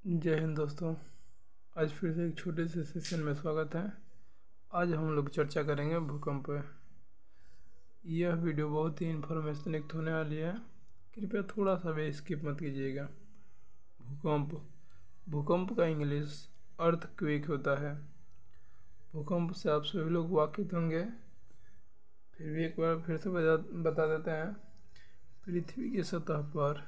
जय हिंद दोस्तों। आज फिर से एक छोटे से सेशन में स्वागत है। आज हम लोग चर्चा करेंगे भूकंप पर। यह वीडियो बहुत ही इन्फॉर्मेशन युक्त होने वाली है, कृपया थोड़ा सा भी स्किप मत कीजिएगा। भूकंप भूकंप का इंग्लिश अर्थक्वेक होता है। भूकंप से आप सभी लोग वाकिफ होंगे, फिर भी एक बार फिर से बता देते हैं। पृथ्वी की सतह पर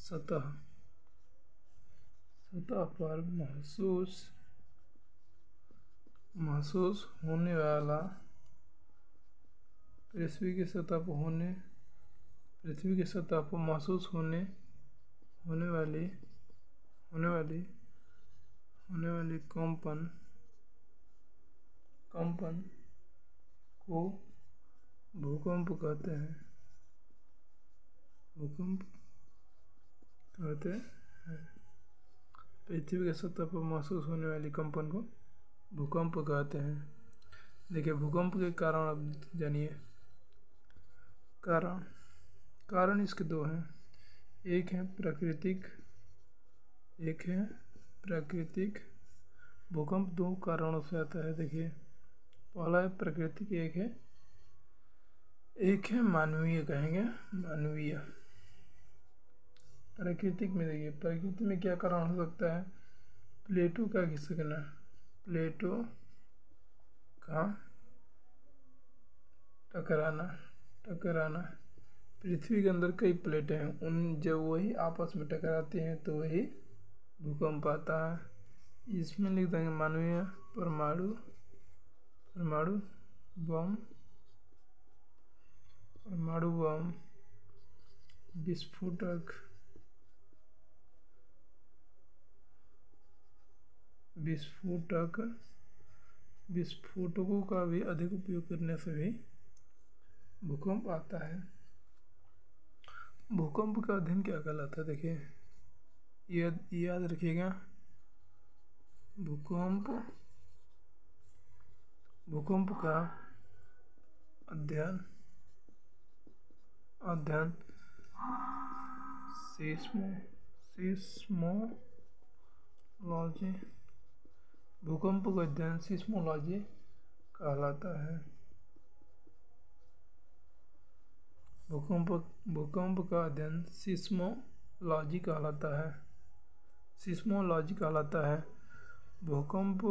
सतह पर महसूस होने वाला पृथ्वी की सतह पर महसूस होने वाली कंपन को भूकंप कहते हैं। पृथ्वी की सतह पर महसूस होने वाली कंपन को भूकंप कहते हैं। देखिए, भूकंप के कारण अब जानिए। कारण इसके दो हैं, एक है प्राकृतिक। भूकंप दो कारणों से आता है। देखिए, पहला है प्राकृतिक, एक है मानवीय। कहेंगे मानवीय। प्राकृतिक में देखिए, प्रकृति में क्या कारण हो सकता है? प्लेटों का खिसकना, टकराना। पृथ्वी के अंदर कई प्लेटें हैं, जब वही आपस में टकराती हैं तो वही भूकंप आता है। इसमें लिख देंगे मानवीय। परमाणु बम, विस्फोटकों का भी अधिक उपयोग करने से भी भूकंप आता है। भूकंप का अध्ययन क्या कहलाता है? देखिए, याद रखिएगा, भूकंप का अध्ययन सिस्मोलॉजी भूकंप का अध्ययन सिस्मोलॉजी कहलाता है। भूकंप का अध्ययन सिस्मोलॉजी कहलाता है। भूकंप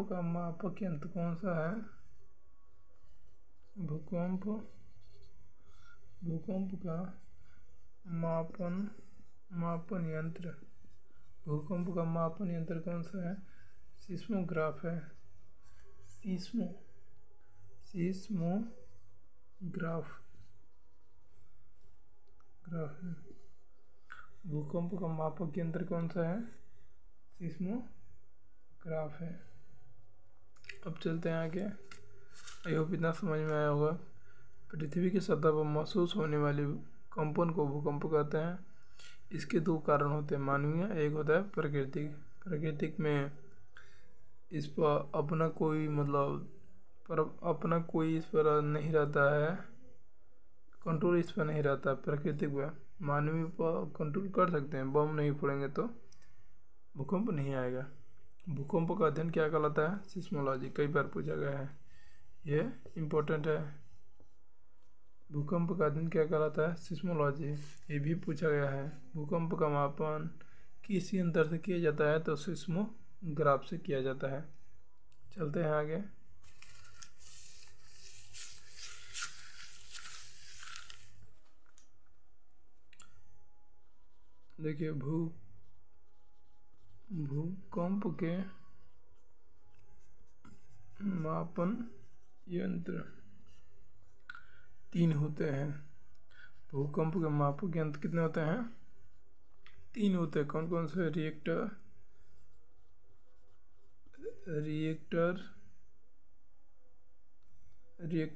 का मापक यंत्र कौन सा है? भूकंप का मापन यंत्र कौन सा है? सिस्मोग्राफ है। सिस्मोग्राफ है। भूकंप का मापक यंत्र कौन सा है? सिस्मोग्राफ है। अब चलते हैं आगे। आई होप इतना समझ में आया होगा। पृथ्वी की सतह पर महसूस होने वाली कंपन को भूकंप कहते हैं। इसके दो कारण होते हैं, मानवीय, एक होता है प्राकृतिक में इस पर अपना कोई इस पर नहीं रहता है, कंट्रोल इस पर नहीं रहता। प्राकृतिक में मानवीय पर कंट्रोल कर सकते हैं, बम नहीं फोड़ेंगे तो भूकंप नहीं आएगा। भूकंप का अध्ययन क्या कहलाता है? सिस्मोलॉजी। कई बार पूछा गया है, ये इम्पोर्टेंट है। भूकंप का अध्ययन क्या कहलाता है? सिस्मोलॉजी। ये भी पूछा गया है। भूकंप का मापन किस यंत्र से किया जाता है? तो सिस्मोग्राफ से किया जाता है। चलते हैं आगे। देखिए, भूकंप के मापन यंत्र 3 होते हैं। भूकंप के मापक यंत्र कितने होते हैं? 3 होते हैं। कौन कौन से? रिएक्टर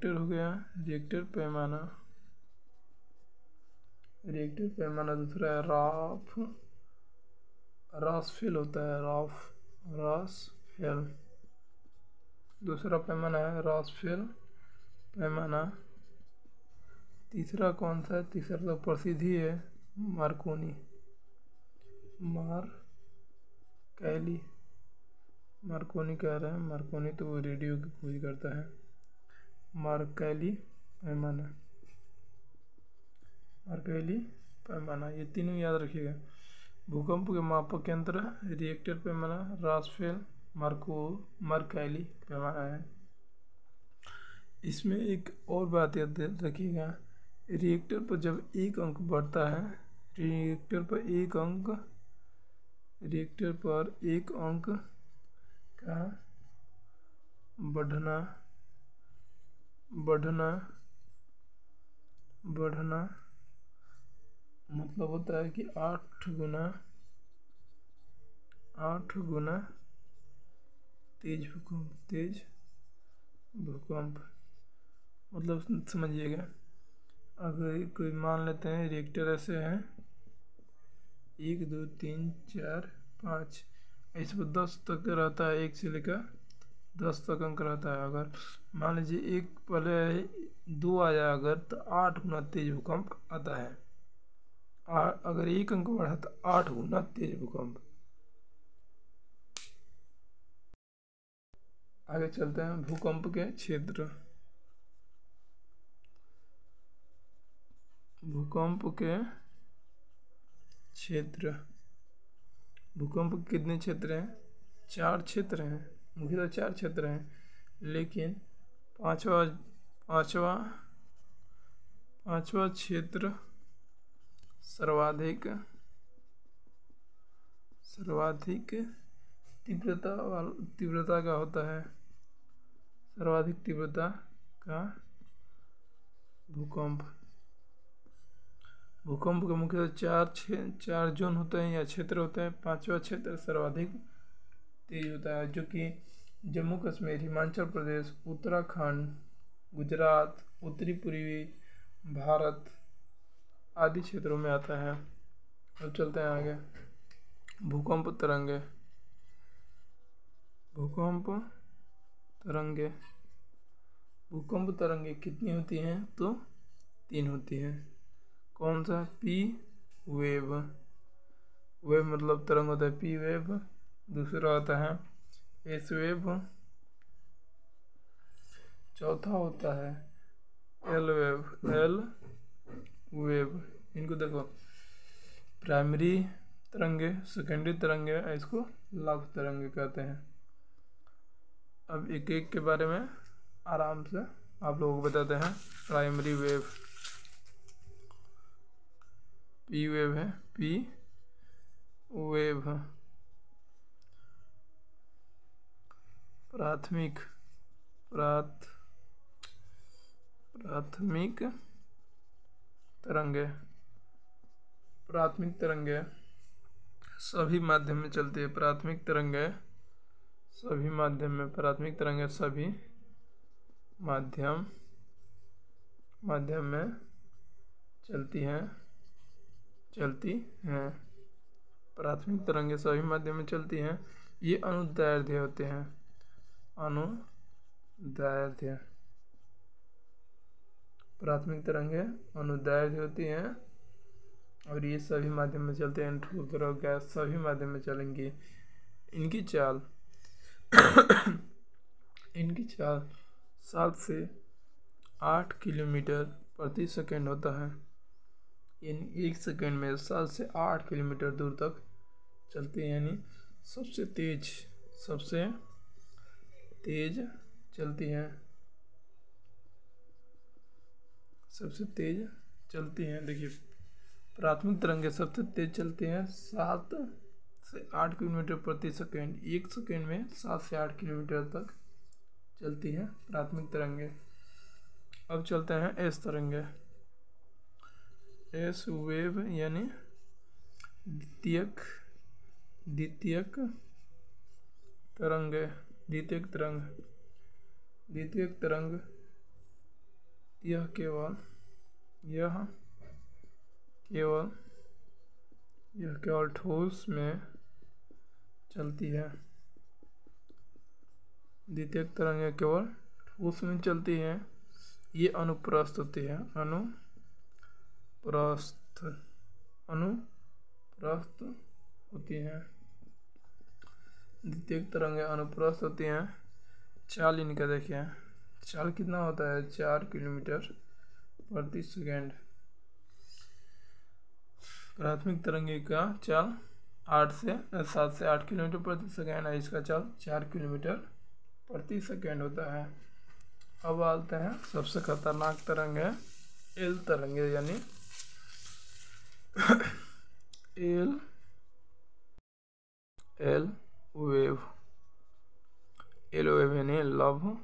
हो गया, रिएक्टर पैमाना। दूसरा है रासफेल होता है, रासफेल। दूसरा पैमाना है रासफेल पैमाना। तीसरा कौन सा है? तीसरा तो प्रसिद्ध ही है, मार्कोनी, कैली, मार्कोनी कह रहे हैं, मार्कोनी तो वो रेडियो की खोज करता है। मार्कैली पैमाना, मार्कैली पैमाना, ये तीनों याद रखिएगा। भूकंप के मापक यंत्र रिएक्टर पैमाना, रासफेल, मार्कैली पैमाना है। इसमें एक और बात याद रखिएगा, रिएक्टर पर जब एक अंक बढ़ता है, रिएक्टर पर एक अंक का बढ़ना मतलब होता है कि 8 गुना तेज भूकंप मतलब समझिएगा। अगर कोई मान लेते हैं रिएक्टर ऐसे हैं 1 2 3 4 5, इस पर 10 तक रहता है, 1 से लेकर 10 तक अंक रहता है। अगर मान लीजिए एक पहले 2 आया अगर, तो 8 गुना तेज भूकंप आता है। अगर एक अंक बढ़ा तो 8 गुना तेज भूकंप। आगे चलते हैं भूकंप के क्षेत्र। भूकंप के कितने क्षेत्र हैं? 4 क्षेत्र हैं, मुख्यतः 4 क्षेत्र हैं, लेकिन पांचवा क्षेत्र सर्वाधिक तीव्रता का होता है। सर्वाधिक तीव्रता का भूकंप के मुख्यतः 4 जोन होते हैं या क्षेत्र होते हैं। 5वां क्षेत्र सर्वाधिक तेज होता है, जो कि जम्मू कश्मीर, हिमाचल प्रदेश, उत्तराखंड, गुजरात, उत्तरी पूर्वी भारत आदि क्षेत्रों में आता है। अब चलते हैं आगे। भूकंप तरंगे कितनी होती हैं? तो 3 होती हैं। कौन सा? पी वेव मतलब तरंग होता है पी वेव। दूसरा होता है एस वेव। चौथा होता है एल वेव। इनको देखो, प्राइमरी तरंगे, सेकेंडरी तरंगे, इसको लाभ तरंगे कहते हैं। अब एक एक के बारे में आराम से आप लोगों को बताते हैं। प्राइमरी वेव, पी वेव है, पी वेव। प्राथमिक तरंगे सभी माध्यम में चलती है। प्राथमिक तरंगे सभी माध्यम में चलती हैं। प्राथमिक तरंगे सभी माध्यम में चलती हैं। ये अनुदैर्ध्य होते हैं। प्राथमिक तरंगे अनुदैर्ध्य होती हैं और ये सभी माध्यम में चलते हैं। ठोस, द्रव, गैस सभी माध्यम में चलेंगी। इनकी चाल 7 से 8 किलोमीटर प्रति सेकंड होता है। यानी 1 सेकंड में 7 से 8 किलोमीटर दूर तक चलती है। यानी सबसे तेज चलती हैं। देखिए, प्राथमिक तरंगे सबसे तेज चलती हैं 7 से 8 किलोमीटर प्रति सेकंड। 1 सेकंड में 7 से 8 किलोमीटर तक चलती हैं प्राथमिक तरंगे। अब चलते हैं एस तरंगे। एस वेव यानी द्वितीयक तरंग। यह केवल ठोस में चलती है। द्वितीयक तरंगें केवल ठोस में चलती हैं। ये अनुप्रस्थ होती है। अनुप्रस्थ अनुप्रस्थ होती हैं। द्वितीयक तरंगें अनुप्रस्थ होती हैं। चाल इनका देखिए, चाल कितना होता है 4 किलोमीटर प्रति सेकेंड। प्राथमिक तरंगे का चाल 7 से 8 किलोमीटर प्रति सेकेंड है, इसका चाल 4 किलोमीटर प्रति सेकेंड होता है। अब आते हैं सबसे खतरनाक तरंग है एल तरंगे, यानी एल वेव। एल वेव यानी लव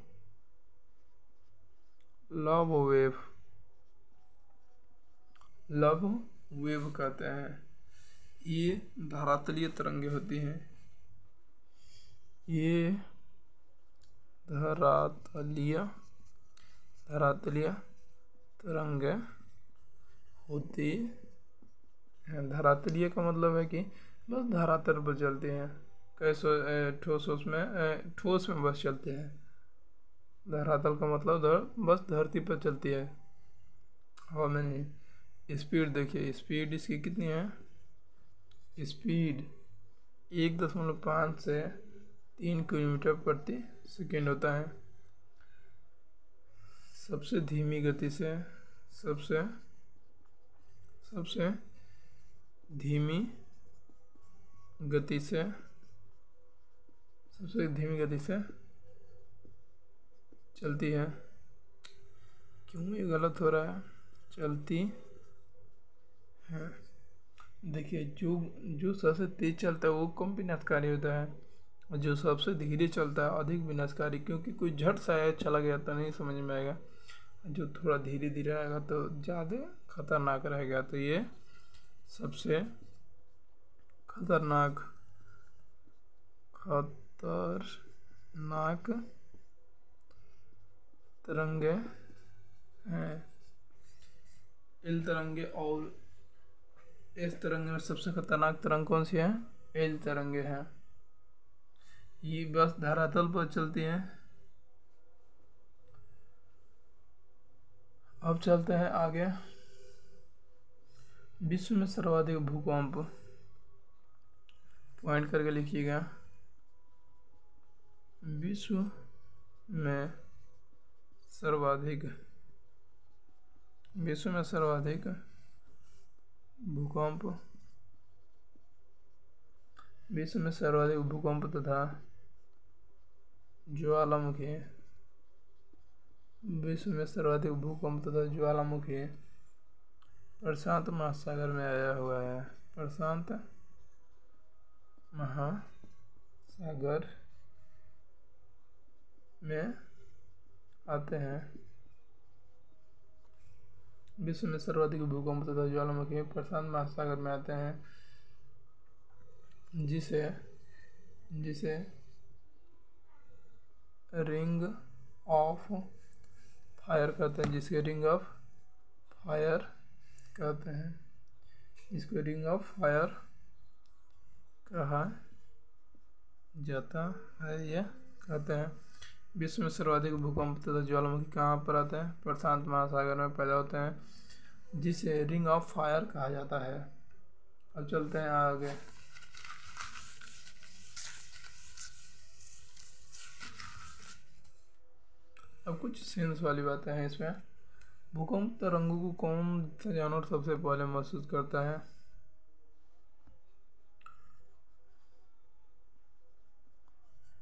वेव, लव वेव कहते हैं। ये धरातलीय तरंगे होती हैं। ये धरातलीय तरंगे होती हैं। धरातलीय का मतलब है कि बस धरातल पर चलती हैं। कैसे ठोस में बस चलते हैं। धरातल का मतलब बस धरती पर चलती है, हवा में नहीं। स्पीड देखिए, स्पीड इसकी कितनी है, स्पीड 1.5 से 3 किलोमीटर प्रति सेकेंड होता है। सबसे धीमी गति से सबसे धीमी गति से चलती है। क्यों ये गलत हो रहा है, चलती है। देखिए, जो सबसे तेज चलता है वो कम विनाशकारी होता है, और जो सबसे धीरे चलता है अधिक विनाशकारी, क्योंकि कोई झट सा चला गया तो नहीं समझ में आएगा, जो थोड़ा धीरे धीरे आएगा तो ज़्यादा खतरनाक रहेगा। तो ये सबसे खतरनाक तरंगे हैं एल तरंगे। और इस तरंगे में सबसे खतरनाक तरंग कौन सी है, एल तरंगे हैं। ये बस धरातल पर चलती हैं। अब चलते हैं आगे। विश्व में सर्वाधिक भूकंप, पॉइंट करके लिखिएगा। विश्व में सर्वाधिक भूकंप तथा ज्वालामुखी। विश्व में सर्वाधिक भूकंप तथा ज्वालामुखी प्रशांत महासागर में आया हुआ है। प्रशांत महासागर में आते हैं। विश्व में सर्वाधिक भूकंप तथा ज्वालामुखी प्रशांत महासागर में आते हैं, जिसे रिंग ऑफ फायर कहते हैं। जिसके रिंग ऑफ फायर कहते हैं। इसको रिंग ऑफ फायर कहा जाता है, यह कहते हैं। विश्व में सर्वाधिक भूकंप तथा ज्वालामुखी कहाँ पर आते हैं, प्रशांत महासागर में पैदा होते हैं, जिसे रिंग ऑफ फायर कहा जाता है। अब चलते हैं आगे। अब कुछ सेंस वाली बातें हैं इसमें। भूकंप तरंगों को कौन सा जानवर सबसे पहले महसूस करता है?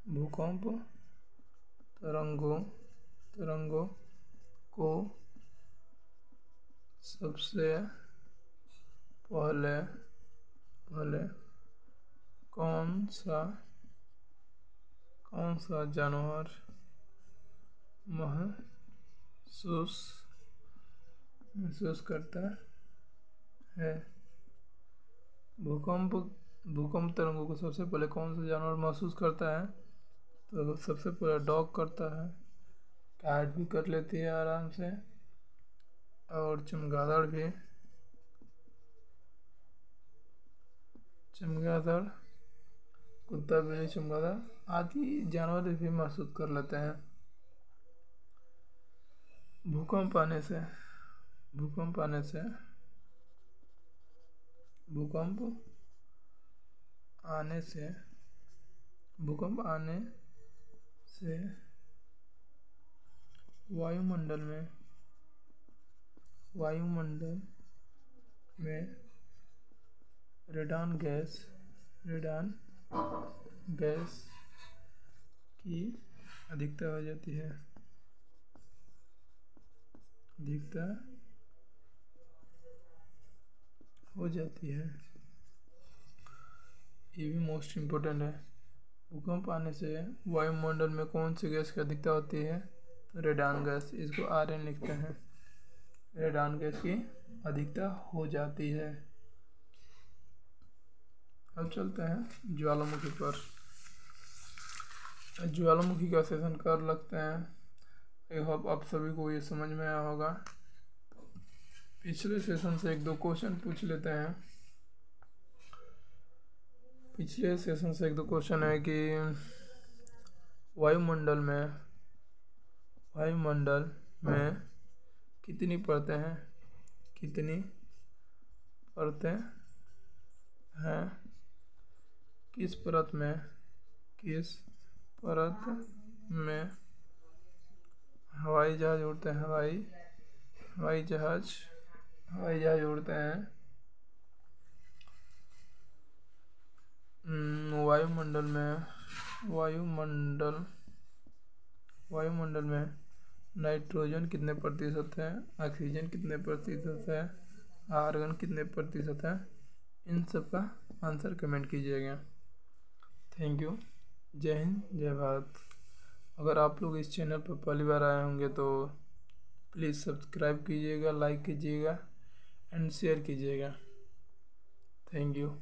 भूकंप तरंगों को सबसे पहले कौन सा जानवर महसूस करता है? भूकंप तरंगों को सबसे पहले कौन सा जानवर महसूस करता है? तो सबसे पहले डॉग करता है। कैट भी कर लेती है आराम से, और चमगादड़ भी, कुत्ता बिल्ली चमगादड़ आदि जानवर भी महसूस कर लेते हैं। भूकंप आने से भूकंप आने से वायुमंडल में रेडान गैस की अधिकता हो जाती है। ये भी मोस्ट इम्पोर्टेंट है। भूकंप आने से वायुमंडल में कौन सी गैस की अधिकता होती है? तो रेडान गैस, इसको Rn लिखते हैं। रेडान गैस की अधिकता हो जाती है। अब चलते हैं ज्वालामुखी पर। ज्वालामुखी का सेशन कर लगते हैं। आई होप आप सभी को ये समझ में आया होगा। पिछले सेशन से एक दो क्वेश्चन पूछ लेते हैं। पिछले सेशन से एक दो क्वेश्चन है कि वायुमंडल में कितनी परतें हैं? किस परत में हवाई जहाज उड़ते हैं? हवाई जहाज उड़ते हैं। वायुमंडल में नाइट्रोजन कितने प्रतिशत है? ऑक्सीजन कितने प्रतिशत है? आर्गन कितने प्रतिशत है? इन सब का आंसर कमेंट कीजिएगा। Thank you. जय हिंद, जय भारत। अगर आप लोग इस चैनल पर पहली बार आए होंगे तो प्लीज़ सब्सक्राइब कीजिएगा, लाइक कीजिएगा एंड शेयर कीजिएगा। Thank you.